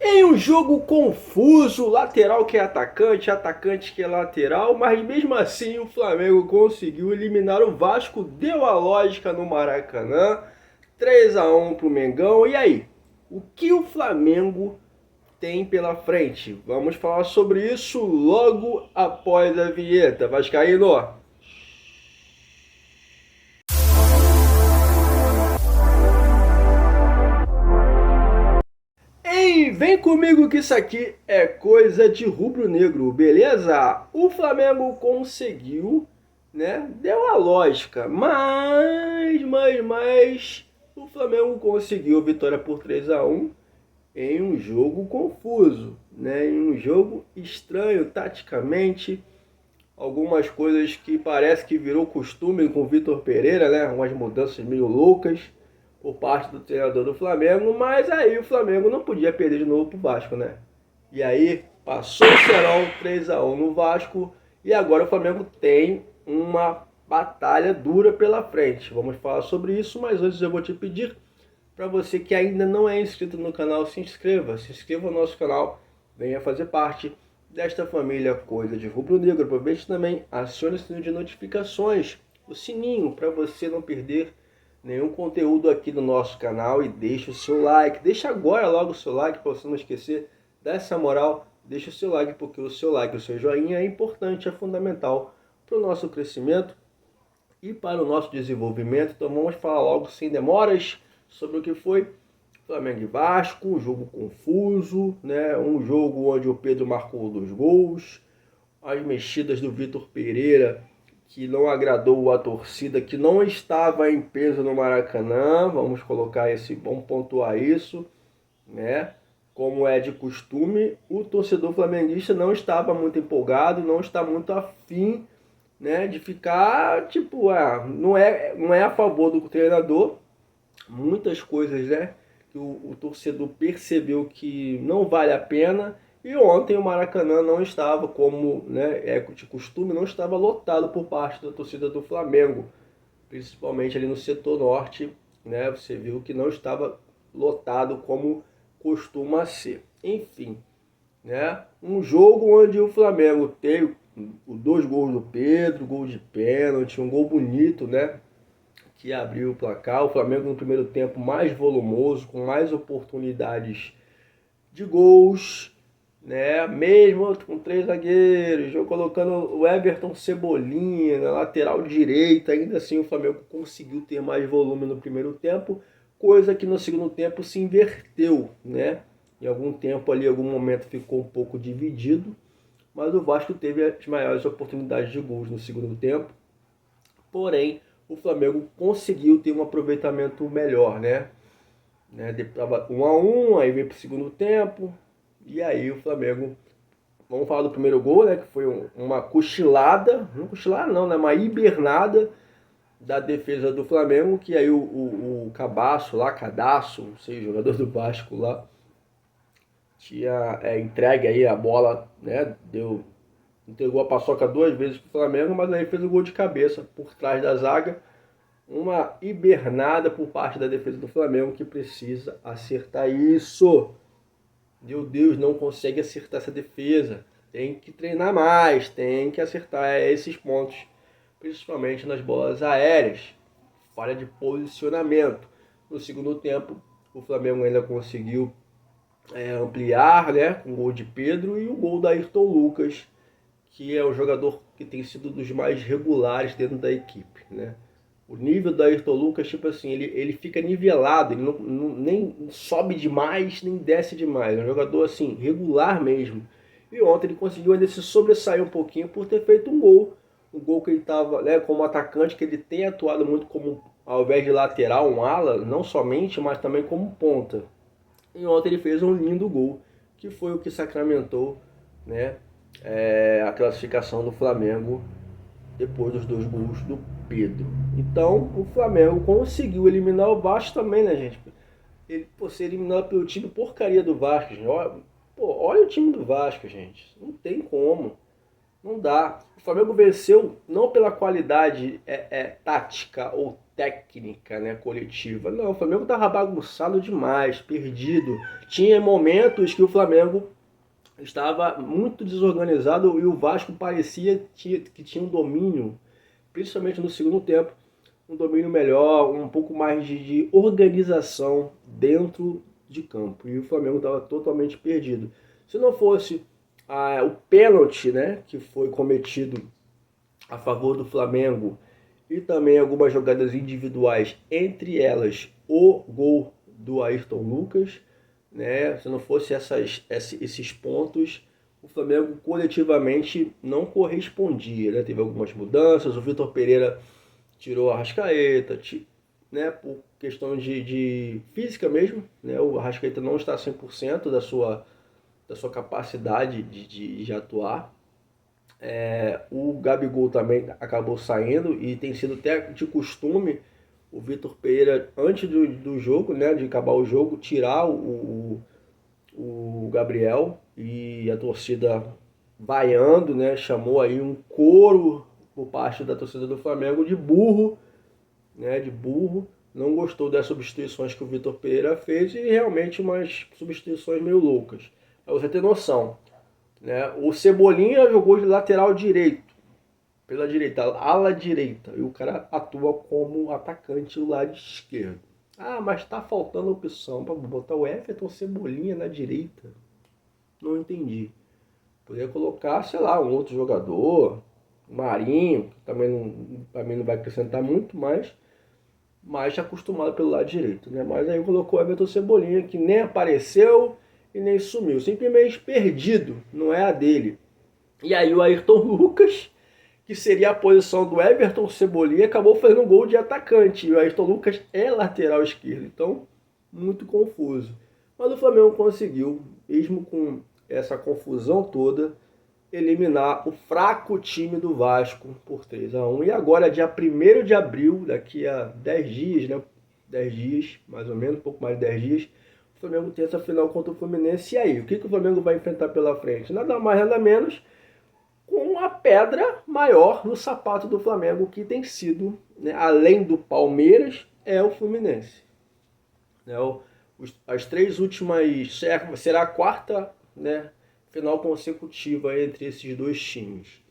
Em um jogo confuso, lateral que é atacante, atacante que é lateral, mas mesmo assim o Flamengo conseguiu eliminar o Vasco, deu a lógica no Maracanã, 3-1 pro Mengão. E aí, o que o Flamengo tem pela frente? Vamos falar sobre isso logo após a vinheta. Vascaíno! Ei, vem comigo que isso aqui é coisa de rubro-negro, beleza? O Flamengo conseguiu, né? Deu a lógica, mas o Flamengo conseguiu vitória por 3-1 em um jogo confuso, né? Em um jogo estranho taticamente, algumas coisas que parece que virou costume com o Vitor Pereira, né? Umas mudanças meio loucas por parte do treinador do Flamengo, mas aí o Flamengo não podia perder de novo pro Vasco, né? E aí passou o Serol 3-1 no Vasco e agora o Flamengo tem uma batalha dura pela frente. Vamos falar sobre isso, mas antes eu vou te pedir para você que ainda não é inscrito no canal, se inscreva no nosso canal, venha fazer parte desta família Coisa de Rubro Negro. Aproveite também, acione o sininho de notificações, o sininho, para você não perder nenhum conteúdo aqui no nosso canal, e deixe o seu like. Deixa agora logo o seu like para você não esquecer dessa moral. Deixa o seu like, porque o seu like, o seu joinha é importante, é fundamental para o nosso crescimento e para o nosso desenvolvimento. Então vamos falar logo sem demoras sobre o que foi Flamengo e Vasco, um jogo confuso, né? Um jogo onde o Pedro marcou 2 gols, as mexidas do Vitor Pereira que não agradou a torcida, que não estava em peso no Maracanã. Vamos pontuar isso, né? Como é de costume, o torcedor flamenguista não estava muito empolgado, não está muito afim, né, de ficar, tipo, não é a favor do treinador. Muitas coisas, né, que o torcedor percebeu que não vale a pena. E ontem o Maracanã não estava, como, né, é de costume, não estava lotado por parte da torcida do Flamengo, principalmente ali no setor norte, né? Você viu que não estava lotado como costuma ser. Enfim, né? Um jogo onde o Flamengo teve 2 gols do Pedro, gol de pênalti, um gol bonito, né? Que abriu o placar. O Flamengo no primeiro tempo mais volumoso, com mais oportunidades de gols, né? Mesmo com 3 zagueiros, eu colocando o Everton Cebolinha na lateral direita, ainda assim o Flamengo conseguiu ter mais volume no primeiro tempo, coisa que no segundo tempo se inverteu, né? Em algum tempo ali, em algum momento ficou um pouco dividido, mas o Vasco teve as maiores oportunidades de gols no segundo tempo. Porém, o Flamengo conseguiu ter um aproveitamento melhor, né? Estava 1-1, aí veio para o segundo tempo, e aí o Flamengo, vamos falar do primeiro gol, né? Que foi uma cochilada, não cochilada não, né? Uma hibernada da defesa do Flamengo, que aí o Cabaço lá, Cadaço, não sei, jogador do Vasco lá, tinha entregue aí a bola, né? Entregou a paçoca 2 vezes pro Flamengo, mas aí fez o gol de cabeça por trás da zaga. Uma hibernada por parte da defesa do Flamengo, que precisa acertar isso. Meu Deus, não consegue acertar essa defesa. Tem que treinar mais, tem que acertar esses pontos, principalmente nas bolas aéreas. Falha de posicionamento. No segundo tempo, o Flamengo ainda conseguiu ampliar, né, com o gol de Pedro e o gol da Ayrton Lucas, que é o jogador que tem sido dos mais regulares dentro da equipe, né? O nível da Ayrton Lucas, tipo assim, ele fica nivelado, ele nem sobe demais, nem desce demais. É um jogador, assim, regular mesmo. E ontem ele conseguiu ainda se sobressair um pouquinho por ter feito um gol. Um gol que ele estava, né, como atacante, que ele tem atuado muito como, ao invés de lateral, um ala, não somente, mas também como ponta. E ontem ele fez um lindo gol, que foi o que sacramentou, né, a classificação do Flamengo depois dos 2 gols do Pedro. Então o Flamengo conseguiu eliminar o Vasco também, né, gente? Ele, ser eliminado pelo time porcaria do Vasco, gente. Olha o time do Vasco, gente. Não tem como. Não dá. O Flamengo venceu não pela qualidade tática ou técnica, né, coletiva. Não, o Flamengo estava bagunçado demais, perdido. Tinha momentos que o Flamengo estava muito desorganizado e o Vasco parecia que tinha um domínio, principalmente no segundo tempo, um domínio melhor, um pouco mais de organização dentro de campo. E o Flamengo estava totalmente perdido. Se não fosse o pênalti, né, que foi cometido a favor do Flamengo e também algumas jogadas individuais, entre elas o gol do Ayrton Lucas, né? Se não fosse esses pontos, o Flamengo coletivamente não correspondia, né? Teve algumas mudanças, o Vitor Pereira tirou a Arrascaeta, né? Por questão de física mesmo, né? O Arrascaeta não está 100% da sua capacidade de atuar. O Gabigol também acabou saindo e tem sido até de costume o Vitor Pereira, antes do jogo, né, de acabar o jogo, tirar o Gabriel, e a torcida vaiando, né, chamou aí um coro por parte da torcida do Flamengo de burro, né, de burro. Não gostou das substituições que o Vitor Pereira fez e realmente umas substituições meio loucas. Pra você ter noção, né, o Cebolinha jogou de lateral direito, pela direita, ala direita, e o cara atua como atacante do lado esquerdo. Ah, mas tá faltando opção para botar o Everton Cebolinha na direita. Não entendi. Poderia colocar, sei lá, um outro jogador, o Marinho, que também não, pra mim não vai acrescentar muito, mas mais acostumado pelo lado direito, né? Mas aí colocou o Everton Cebolinha, que nem apareceu e nem sumiu, simplesmente perdido, não é a dele. E aí o Ayrton Lucas, que seria a posição do Everton Cebolinha, acabou fazendo um gol de atacante. E o Ayrton Lucas é lateral esquerdo, então muito confuso. Mas o Flamengo conseguiu, mesmo com essa confusão toda, eliminar o fraco time do Vasco por 3-1. E agora, dia 1º de abril, daqui a 10 dias, né? 10 dias, mais ou menos, um pouco mais de 10 dias, o Flamengo tem essa final contra o Fluminense. E aí, o que o Flamengo vai enfrentar pela frente? Nada mais, nada menos com a pedra maior no sapato do Flamengo, que tem sido, né, além do Palmeiras, é o Fluminense. Né, as 3 últimas, será a quarta, né, final consecutiva entre esses 2 times.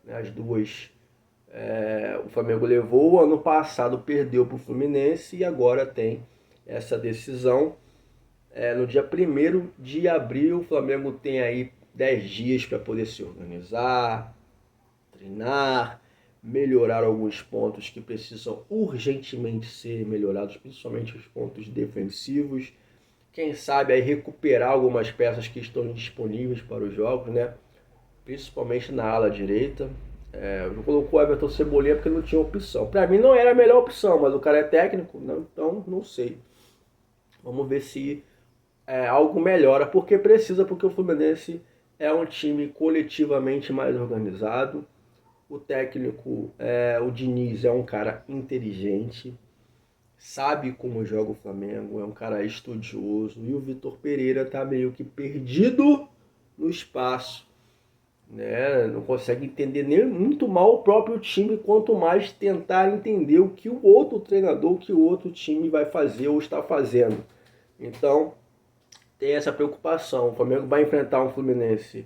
Né, as duas, o Flamengo levou, ano passado perdeu para o Fluminense e agora tem essa decisão. No dia 1º de abril, o Flamengo tem aí 10 dias para poder se organizar, treinar, melhorar alguns pontos que precisam urgentemente ser melhorados, principalmente os pontos defensivos. Quem sabe aí recuperar algumas peças que estão disponíveis para os jogos, né? Principalmente na ala direita. Não colocou o Everton Cebolinha porque não tinha opção. Para mim não era a melhor opção, mas o cara é técnico, né? Então não sei. Vamos ver se algo melhora, porque o Fluminense é um time coletivamente mais organizado. O técnico, o Diniz, é um cara inteligente, sabe como joga o Flamengo, é um cara estudioso. E o Vitor Pereira tá meio que perdido no espaço, né? Não consegue entender nem muito mal o próprio time, quanto mais tentar entender o que o outro treinador, o que o outro time vai fazer ou está fazendo. Então, tem essa preocupação. O Flamengo vai enfrentar um Fluminense.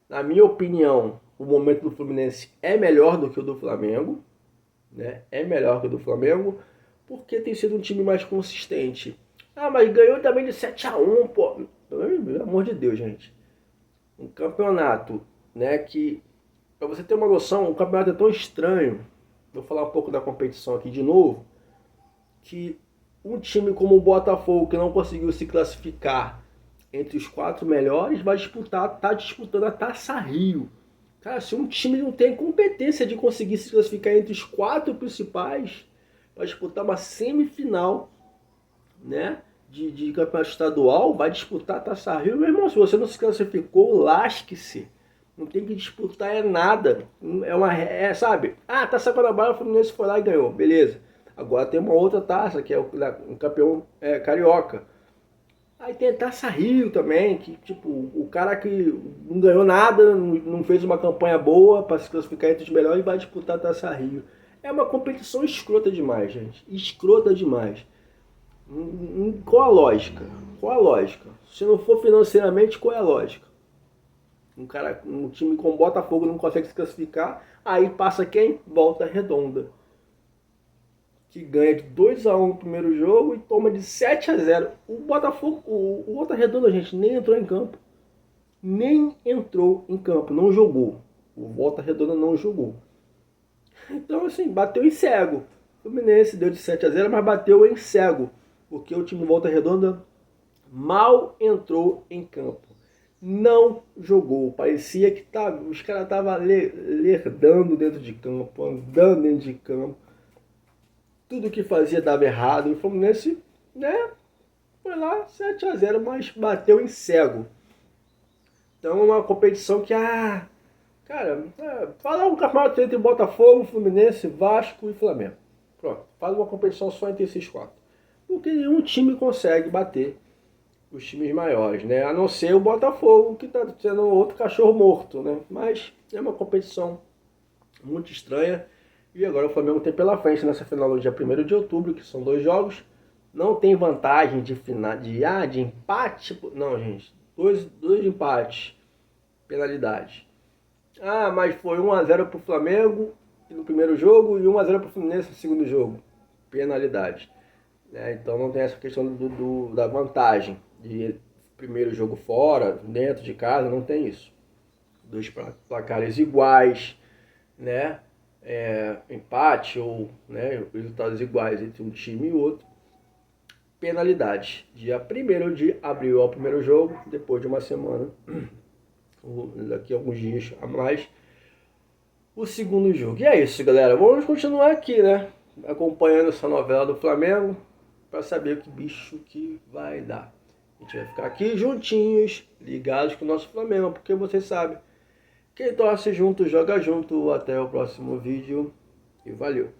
Na minha opinião, o momento do Fluminense é melhor do que o do Flamengo, né? É melhor que o do Flamengo, porque tem sido um time mais consistente. Ah, mas ganhou também de 7-1, pô. Pelo amor de Deus, gente. Um campeonato, né, que, pra você ter uma noção, o campeonato é tão estranho. Vou falar um pouco da competição aqui de novo, que um time como o Botafogo, que não conseguiu se classificar entre os 4 melhores, tá disputando a Taça Rio. Cara, se um time não tem competência de conseguir se classificar entre os 4 principais para disputar uma semifinal, né, de campeonato estadual, vai disputar a Taça Rio, meu irmão, se você não se classificou, lasque-se. Não tem que disputar nada. Sabe? Ah, Taça Guanabara, o Fluminense foi lá e ganhou. Beleza. Agora tem uma outra taça, que é o campeão carioca. Aí tem a Taça Rio também, que tipo, o cara que não ganhou nada, não fez uma campanha boa para se classificar entre os melhores, vai disputar a Taça Rio. É uma competição escrota demais, gente. Escrota demais. Qual a lógica? Qual a lógica? Se não for financeiramente, qual é a lógica? Um time com Botafogo não consegue se classificar, aí passa quem? Volta Redonda, que ganha de 2-1 no primeiro jogo e toma de 7-0. O Botafogo, o Volta Redonda, gente, nem entrou em campo. Nem entrou em campo, não jogou. O Volta Redonda não jogou. Então, assim, bateu em cego. O Fluminense deu de 7-0, mas bateu em cego. Porque o time Volta Redonda mal entrou em campo. Não jogou. Parecia que os caras estavam lerdando dentro de campo, andando dentro de campo. Tudo que fazia dava errado. O Fluminense, né, foi lá 7-0, mas bateu em cego. Então é uma competição que, cara, falar um campeonato entre Botafogo, Fluminense, Vasco e Flamengo. Pronto, faz uma competição só entre esses quatro. Porque nenhum time consegue bater os times maiores, né? A não ser o Botafogo, que está sendo outro cachorro morto, né? Mas é uma competição muito estranha. E agora o Flamengo tem pela frente nessa final do dia 1º de outubro, que são 2 jogos. Não tem vantagem de final de empate. Não, gente. Dois empates. Penalidade. Mas foi 1-0 pro Flamengo no primeiro jogo e 1-0 pro Fluminense no segundo jogo. Penalidade. Então não tem essa questão da vantagem. De primeiro jogo fora, dentro de casa, não tem isso. 2 placares iguais, né? Empate ou, né, resultados iguais entre um time e outro. Penalidade. Dia 1º de abril é o primeiro jogo, depois de uma semana, daqui a alguns dias a mais, o segundo jogo. E é isso, galera. Vamos continuar aqui, né? Acompanhando essa novela do Flamengo para saber que bicho que vai dar. A gente vai ficar aqui juntinhos, ligados com o nosso Flamengo, porque vocês sabem, quem torce junto, joga junto. Até o próximo vídeo e valeu!